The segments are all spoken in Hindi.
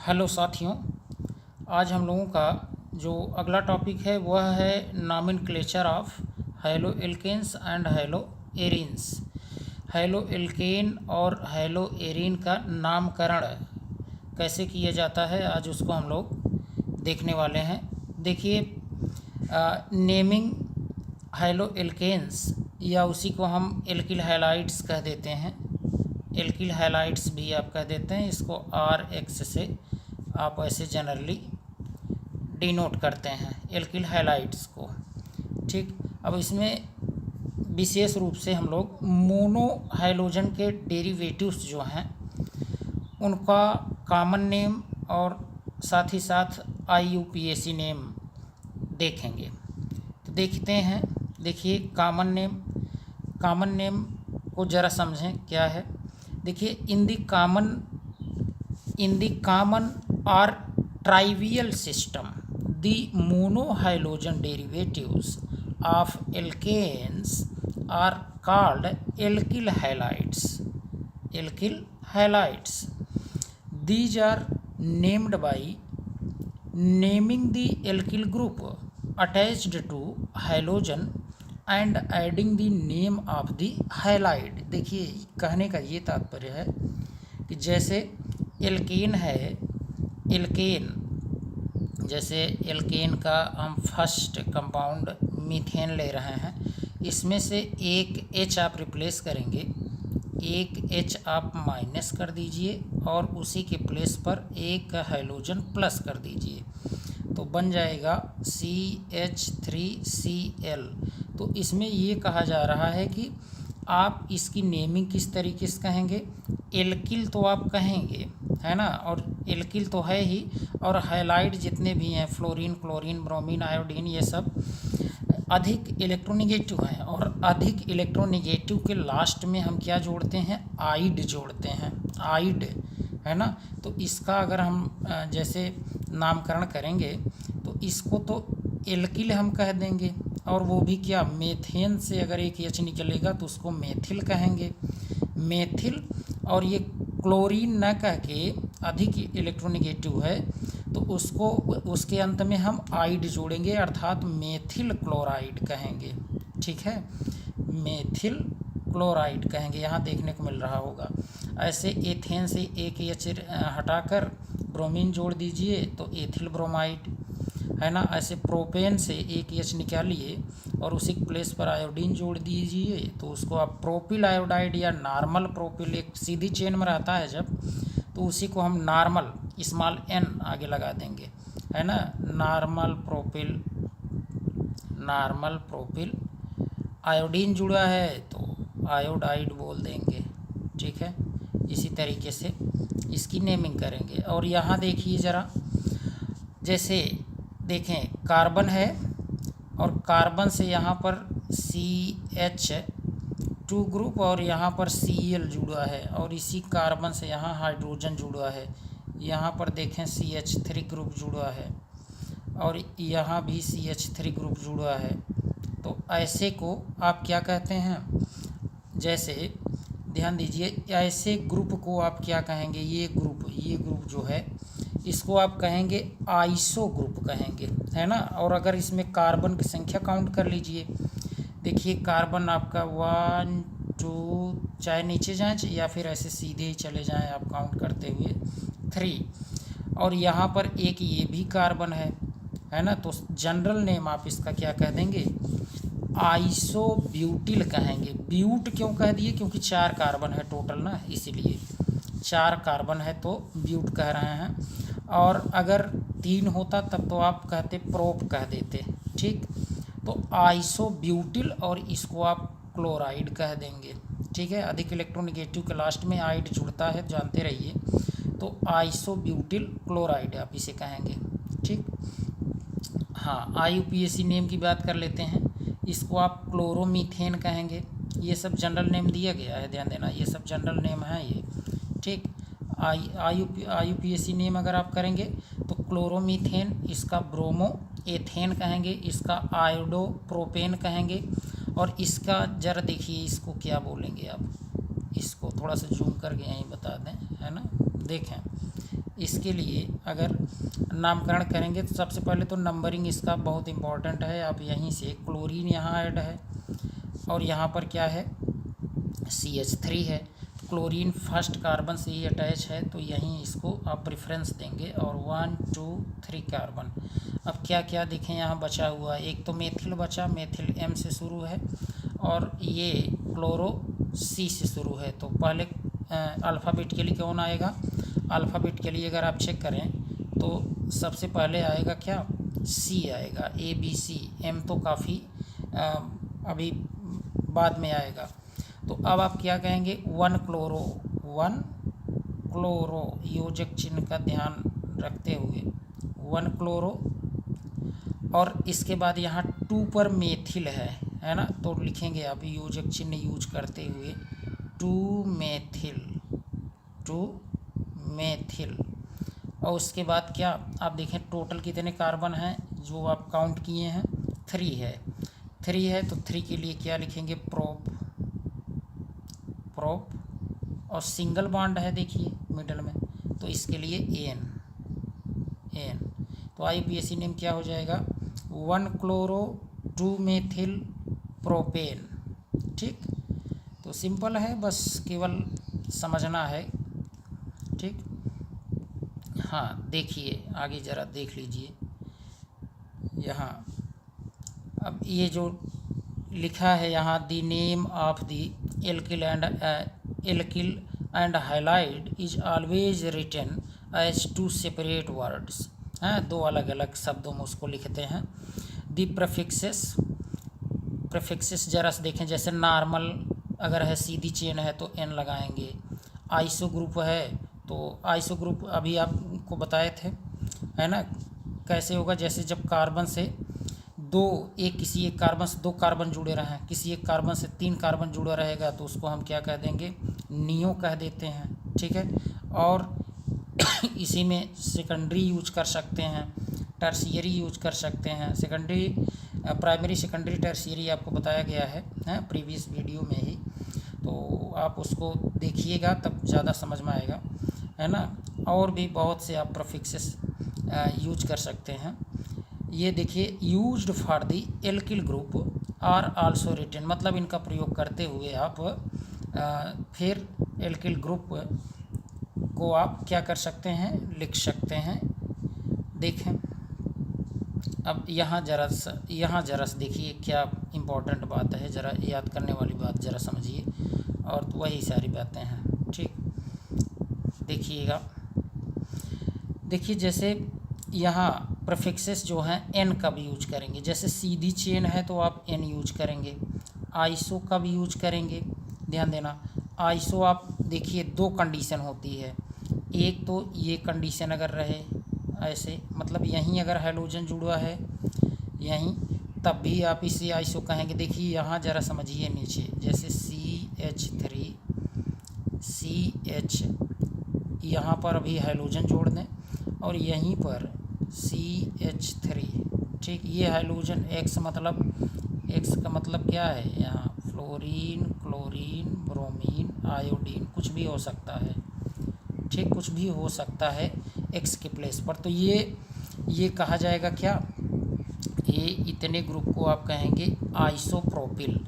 हेलो साथियों, आज हम लोगों का जो अगला टॉपिक है वह है nomenclature of halo alkanes and halo arenes. Halo alkane और हैलो एरीन का नामकरण कैसे किया जाता है, आज उसको हम लोग देखने वाले हैं। देखिए, नेमिंग हैलो एल्केन्स या उसी को हम एल्किल हैलाइड्स कह देते हैं, एल्किल हैलाइड्स भी आप कह देते हैं। इसको RX से आप ऐसे जनरली डिनोट करते हैं एल्किल हैलाइड्स को। ठीक, अब इसमें विशेष रूप से हम लोग मोनो हाइड्रोजन के डेरिवेटिव्स जो हैं उनका कॉमन नेम और साथ ही साथ IUPAC नेम देखेंगे। तो देखते हैं, देखिए कॉमन नेम को ज़रा समझें क्या है। देखिए, इन द कॉमन और trivial system the monohydrogen derivatives of alkanes are called alkyl halides. These are named by naming the alkyl group attached to halogen and adding the name of the halide। देखिए, कहने का ये तात्पर्य है कि जैसे एल्केन है, एल्केन जैसे एल्केन का हम फर्स्ट कंपाउंड मीथेन ले रहे हैं, इसमें से एक H आप रिप्लेस करेंगे, एक H आप माइनस कर दीजिए और उसी के प्लेस पर एक हाइड्रोजन प्लस कर दीजिए, तो बन जाएगा CH3Cl। तो इसमें ये कहा जा रहा है कि आप इसकी नेमिंग किस तरीके से कहेंगे। एल्किल तो आप कहेंगे, है ना, और एल्किल तो है ही, और हैलाइड जितने भी हैं, फ्लोरीन, क्लोरीन, ब्रोमीन, आयोडीन, ये सब अधिक इलेक्ट्रोनिगेटिव हैं, और अधिक इलेक्ट्रोनिगेटिव के लास्ट में हम क्या जोड़ते हैं, आइड जोड़ते हैं, आइड, है ना। तो इसका अगर हम जैसे नामकरण करेंगे तो इसको तो एल्किल हम कह देंगे, और वो भी क्या, मेथेन से अगर एक H निकलेगा तो उसको मेथिल कहेंगे, मेथिल। और ये क्लोरीन न कह के अधिक इलेक्ट्रोनिगेटिव है तो उसको उसके अंत में हम आइड जोड़ेंगे, अर्थात मेथिल क्लोराइड कहेंगे। ठीक है, मेथिल क्लोराइड कहेंगे, यहाँ देखने को मिल रहा होगा। ऐसे एथेन से एक H हटाकर ब्रोमीन जोड़ दीजिए तो एथिल ब्रोमाइड, है ना। ऐसे प्रोपेन से एक H निकालिए और उसी प्लेस पर आयोडीन जोड़ दीजिए तो उसको आप प्रोपिल आयोडाइड या नॉर्मल प्रोपिल, एक सीधी चेन में रहता है जब, तो उसी को हम नॉर्मल स्मॉल n आगे लगा देंगे, है ना। नॉर्मल प्रोपिल आयोडीन जुड़ा है तो आयोडाइड बोल देंगे। ठीक है, इसी तरीके से इसकी नेमिंग करेंगे। और यहाँ देखिए ज़रा, जैसे देखें कार्बन है और कार्बन से यहाँ पर CH2 ग्रुप और यहाँ पर Cl जुड़ा है, और इसी कार्बन से यहाँ हाइड्रोजन जुड़ा है, यहाँ पर देखें CH3 ग्रुप जुड़ा है और यहाँ भी CH3 ग्रुप जुड़ा है। तो ऐसे को आप क्या कहते हैं, जैसे ध्यान दीजिए, ऐसे ग्रुप को आप क्या कहेंगे, ये ग्रुप जो है इसको आप कहेंगे आइसो ग्रुप कहेंगे, है ना। और अगर इसमें कार्बन की संख्या काउंट कर लीजिए, देखिए कार्बन आपका 1 2, चाहे नीचे जाएं या फिर ऐसे सीधे ही चले जाएं आप काउंट करते हुए 3, और यहाँ पर एक ये भी कार्बन है ना। तो जनरल नेम आप इसका क्या कह देंगे, आइसो ब्यूटिल कहेंगे। ब्यूट क्यों कह दिए, क्योंकि 4 कार्बन है टोटल ना, इसीलिए 4 कार्बन है तो ब्यूट कह रहे हैं। और अगर 3 होता तब तो आप कहते प्रोप कह देते। ठीक, तो आइसो ब्यूटिल, और इसको आप क्लोराइड कह देंगे। ठीक है, अधिक इलेक्ट्रोनिगेटिव के लास्ट में आइड जुड़ता है, जानते रहिए, तो आइसो ब्यूटिल क्लोराइड आप इसे कहेंगे। ठीक, हाँ, IUPAC नेम की बात कर लेते हैं, इसको आप क्लोरोमीथेन कहेंगे। ये सब जनरल नेम दिया गया है, ध्यान देना, ये सब जनरल नेम है ये। ठीक, IUPAC नेम अगर आप करेंगे तो क्लोरोमीथेन, इसका ब्रोमो एथेन कहेंगे, इसका आयोडो प्रोपेन कहेंगे, और इसका जरा देखिए इसको क्या बोलेंगे आप, इसको थोड़ा सा जूम करके यहीं बता दें, है ना। देखें इसके लिए अगर नामकरण करेंगे तो सबसे पहले तो नंबरिंग इसका बहुत इम्पॉर्टेंट है। आप यहीं से क्लोरीन यहाँ ऐड है और यहाँ पर क्या है CH3 है। क्लोरीन फर्स्ट कार्बन से ही अटैच है तो यहीं इसको आप प्रेफरेंस देंगे और 1 2 3 कार्बन। अब क्या क्या देखें यहाँ बचा हुआ, एक तो मेथिल बचा, मेथिल M से शुरू है और ये क्लोरो C से शुरू है। तो पहले अल्फ़ाबेट के लिए कौन आएगा, अल्फ़ाबेट के लिए अगर आप चेक करें तो सबसे पहले आएगा क्या C आएगा, ABC, M तो काफ़ी अभी बाद में आएगा। तो अब आप क्या कहेंगे 1 क्लोरो योजक चिन्ह का ध्यान रखते हुए 1 क्लोरो और इसके बाद यहाँ 2 पर मेथिल है ना, तो लिखेंगे आप योजक चिन्ह यूज करते हुए 2 मेथिल और उसके बाद क्या आप देखें टोटल कितने कार्बन हैं जो आप काउंट किए हैं 3 है तो 3 के लिए क्या लिखेंगे प्रोप और सिंगल बॉन्ड है देखिए मिडल में तो इसके लिए एन तो IUPAC नेम क्या हो जाएगा 1 क्लोरो 2 मेथिल प्रोपेन। ठीक, तो सिंपल है, बस केवल समझना है। ठीक, हाँ देखिए आगे ज़रा देख लीजिए यहाँ। अब ये जो लिखा है यहाँ the name of the alkyl and halide is always written as 2 separate words, हैं 2 अलग अलग शब्दों में उसको लिखते हैं। द प्रीफिक्सेस जरा से देखें, जैसे नॉर्मल अगर है सीधी चेन है तो N लगाएंगे, आइसो ग्रुप है तो आइसो ग्रुप अभी आपको बताए थे है ना कैसे होगा, जैसे जब कार्बन से किसी एक कार्बन से 2 कार्बन जुड़े रहें, किसी एक कार्बन से 3 कार्बन जुड़ा रहेगा तो उसको हम क्या कह देंगे नियो कह देते हैं। ठीक है, और इसी में सेकेंडरी यूज कर सकते हैं, टर्शियरी यूज कर सकते हैं। सेकेंडरी प्राइमरी सेकेंडरी टर्शियरी आपको बताया गया है प्रीवियस वीडियो में ही, तो आप उसको देखिएगा तब ज़्यादा समझ में आएगा है ना। और भी बहुत से आप प्रीफिक्सेस यूज कर सकते हैं। ये देखिए used for the alkyl group are also written, मतलब इनका प्रयोग करते हुए आप फिर एल्किल ग्रुप को आप क्या कर सकते हैं लिख सकते हैं। देखें अब यहाँ जरा सा देखिए क्या इम्पोर्टेंट बात है, ज़रा याद करने वाली बात ज़रा समझिए और वही सारी बातें हैं। ठीक, देखिएगा, देखिए जैसे यहाँ प्रीफिक्सेस जो हैं N कब यूज करेंगे, जैसे सीधी चेन है तो आप N यूज करेंगे। आइसो कब यूज करेंगे, ध्यान देना आइसो आप देखिए 2 कंडीशन होती है, एक तो ये कंडीशन अगर रहे ऐसे, मतलब यहीं अगर हाइड्रोजन जुड़ा है यहीं, तब भी आप इसे आइसो कहेंगे। देखिए यहाँ ज़रा समझिए नीचे, जैसे CH3 CH यहाँ पर अभी हाइड्रोजन जोड़ दें और यहीं पर CH3। ठीक, ये हाइड्रोजन X का मतलब क्या है, यहाँ फ्लोरीन क्लोरीन ब्रोमीन आयोडीन कुछ भी हो सकता है। ठीक, कुछ भी हो सकता है X के प्लेस पर, तो ये कहा जाएगा क्या, ये इतने ग्रुप को आप कहेंगे आइसोप्रोपिल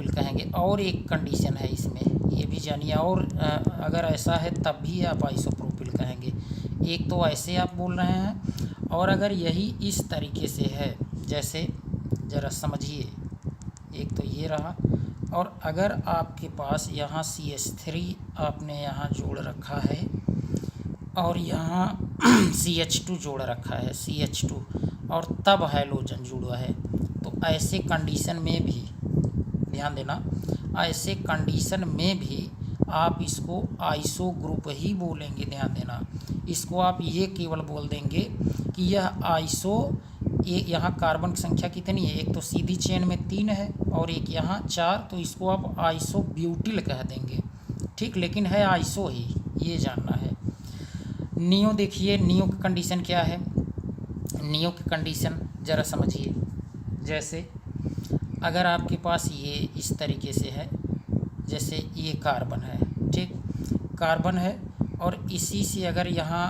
कहेंगे। और एक कंडीशन है इसमें, ये भी जानिए, और अगर ऐसा है तब भी आप आइसोप्रोपिल कहेंगे। एक तो ऐसे आप बोल रहे हैं, और अगर यही इस तरीके से है, जैसे ज़रा समझिए, एक तो ये रहा, और अगर आपके पास यहाँ CH3 आपने यहाँ जोड़ रखा है और यहाँ CH2 जोड़ रखा है CH2 और तब हाइड्रोजन जुड़ा है, तो ऐसे कंडीशन में भी ध्यान देना, ऐसे कंडीशन में भी आप इसको आइसो ग्रुप ही बोलेंगे। ध्यान देना, इसको आप ये केवल बोल देंगे कि यह आइसो, यहाँ कार्बन की संख्या कितनी है, एक तो सीधी चेन में 3 है और एक यहाँ 4, तो इसको आप आइसो ब्यूटिल कह देंगे। ठीक, लेकिन है आइसो ही, ये जानना है। नियो देखिए, नियो की कंडीशन क्या है, नियो की कंडीशन ज़रा समझिए, जैसे अगर आपके पास ये इस तरीके से है, जैसे ये कार्बन है, ठीक कार्बन है और इसी से अगर यहाँ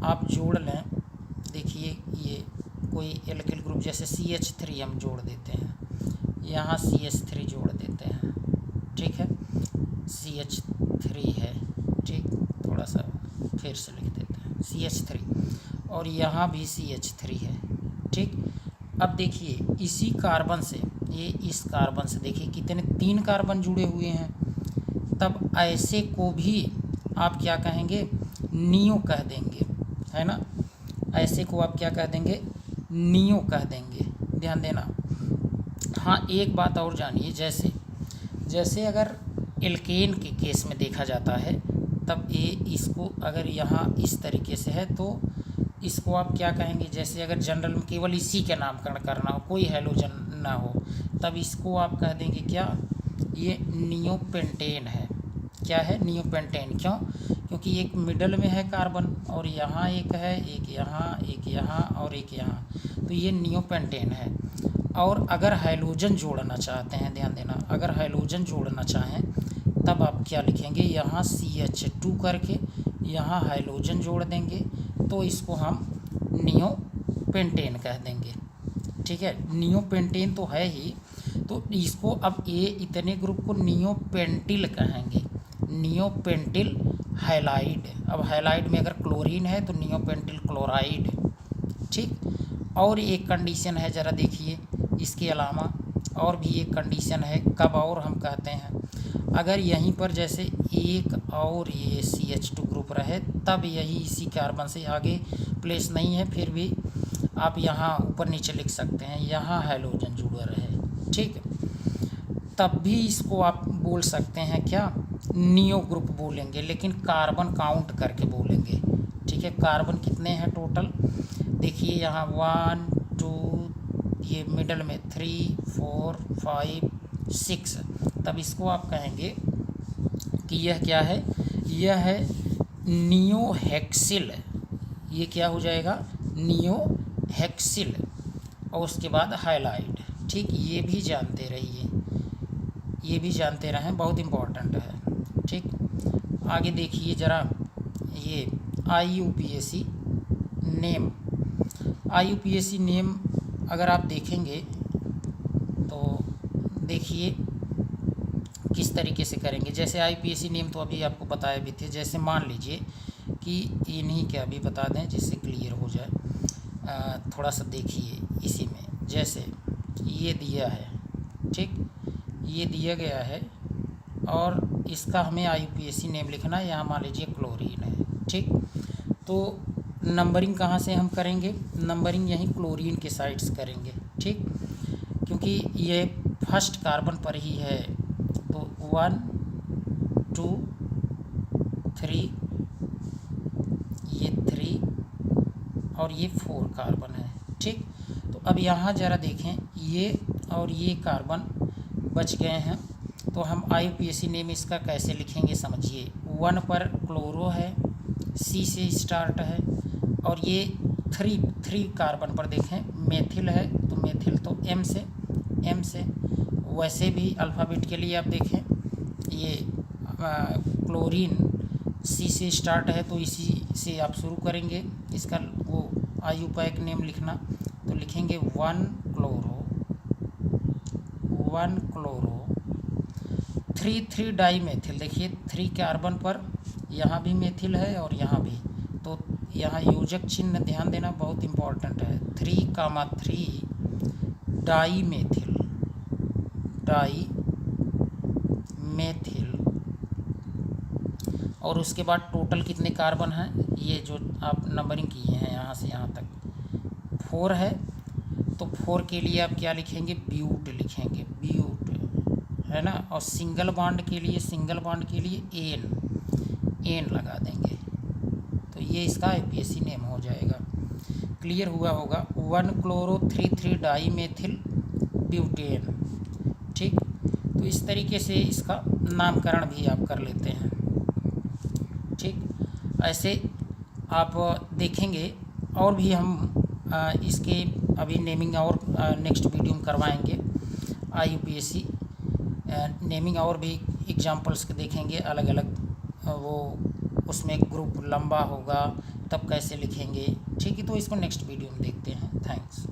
आप जोड़ लें, देखिए ये कोई एल्किल ग्रुप जैसे CH3 हम जोड़ देते हैं, यहाँ CH3 जोड़ देते हैं, ठीक है, CH3 है, ठीक, थोड़ा सा फिर से लिख देते हैं CH3, और यहाँ भी CH3 है, ठीक। अब देखिए इसी कार्बन से, ये इस कार्बन से देखिए कितने 3 कार्बन जुड़े हुए हैं, तब ऐसे को भी आप क्या कहेंगे, नियो कह देंगे, है ना। ऐसे को आप क्या कह देंगे, नियो कह देंगे, ध्यान देना। हाँ, एक बात और जानिए, जैसे अगर एल्केन के केस में देखा जाता है, तब ये इसको अगर यहाँ इस तरीके से है तो इसको आप क्या कहेंगे, जैसे अगर जनरल में केवल इसी के नामकरण करना हो, कोई हैलोजन ना हो, तब इसको आप कह देंगे क्या, ये नियोपेंटेन है। क्या है, नियोपेंटेन। क्यों, क्योंकि एक मिडल में है कार्बन, और यहाँ एक है, एक यहाँ और एक यहाँ, तो ये नियोपेंटेन है। और अगर हैलोजन जोड़ना चाहते हैं, ध्यान देना, अगर हैलोजन जोड़ना चाहें तब आप क्या लिखेंगे, यहाँ CH2 करके यहाँ हैलोजन जोड़ देंगे, तो इसको हम नियोपेंटेन कह देंगे, ठीक है। नियोपेंटेन तो है ही, तो इसको अब ये इतने ग्रुप को नियोपेंटिल कहेंगे, नियोपेंटिल हैलाइड। अब हैलाइड में अगर क्लोरीन है तो नियोपेंटिल क्लोराइड, ठीक। और एक कंडीशन है, ज़रा देखिए, इसके अलावा और भी एक कंडीशन है, कब और हम कहते हैं, अगर यहीं पर जैसे एक और ये CH2 ग्रुप रहे, तब यही इसी कार्बन से आगे प्लेस नहीं है, फिर भी आप यहाँ ऊपर नीचे लिख सकते हैं, यहाँ हैलोजन जुड़ा रहे, ठीक, तब भी इसको आप बोल सकते हैं क्या, नियो ग्रुप बोलेंगे, लेकिन कार्बन काउंट करके बोलेंगे, ठीक है। कार्बन कितने हैं टोटल, देखिए यहाँ 1 2, ये मिडल में 3 4 5 6, तब इसको आप कहेंगे कि यह क्या है, यह है नियोहेक्सिल। ये क्या हो जाएगा, नियोहेक्सिल, और उसके बाद हाइलाइड, ठीक। ये भी जानते रहिए, ये भी जानते रहें, बहुत इम्पोर्टेंट है, ठीक। आगे देखिए ज़रा, ये IUPAC नेम, IUPAC नेम अगर आप देखेंगे तो देखिए किस तरीके से करेंगे। जैसे IUPAC नेम तो अभी आपको बताए भी थे, जैसे मान लीजिए कि इन्हीं के अभी बता दें जिससे क्लियर हो जाए, थोड़ा सा देखिए इसी में, जैसे ये दिया है, ठीक, ये दिया गया है, और इसका हमें IUPAC नेम लिखना है, यहाँ मान लीजिए क्लोरीन है, ठीक। तो नंबरिंग कहाँ से हम करेंगे, नंबरिंग यहीं क्लोरीन के साइड्स करेंगे, ठीक, क्योंकि ये फर्स्ट कार्बन पर ही है, तो 1 2 3, ये 3 और ये 4 कार्बन है, ठीक। तो अब यहाँ ज़रा देखें, ये और ये कार्बन बच गए हैं, तो हम IUPAC नेम इसका कैसे लिखेंगे समझिए। 1 पर क्लोरो है, C से स्टार्ट है, और ये 3 कार्बन पर देखें मेथिल है, तो मेथिल तो M से, वैसे भी अल्फ़ाबेट के लिए आप देखें, ये क्लोरीन C से स्टार्ट है, तो इसी से आप शुरू करेंगे इसका वो IUPAC नेम लिखना, तो लिखेंगे 1 क्लोरो 3 डाई मेथिल। देखिए 3 कार्बन पर यहाँ भी मेथिल है और यहाँ भी, तो यहाँ योजक चिन्ह ध्यान देना बहुत इम्पोर्टेंट है, 3,3 डाई मेथिल और उसके बाद टोटल कितने कार्बन हैं, ये जो आप नंबरिंग किए हैं यहाँ से यहाँ तक 4 है, तो 4 के लिए आप क्या लिखेंगे, ब्यूट लिखेंगे, ब्यूट, है ना। और सिंगल बॉन्ड के लिए एन लगा देंगे, तो ये इसका IUPAC नेम हो जाएगा। क्लियर हुआ होगा, 1 क्लोरो 3 डाई मेथिल ब्यूटेन, ठीक। तो इस तरीके से इसका नामकरण भी आप कर लेते हैं, ठीक। ऐसे आप देखेंगे, और भी हम इसके अभी नेमिंग और नेक्स्ट वीडियो में करवाएंगे, IUPAC नेमिंग और भी एग्जांपल्स के देखेंगे, अलग अलग वो उसमें ग्रुप लंबा होगा तब कैसे लिखेंगे, ठीक है। तो इसको नेक्स्ट वीडियो में देखते हैं। थैंक्स।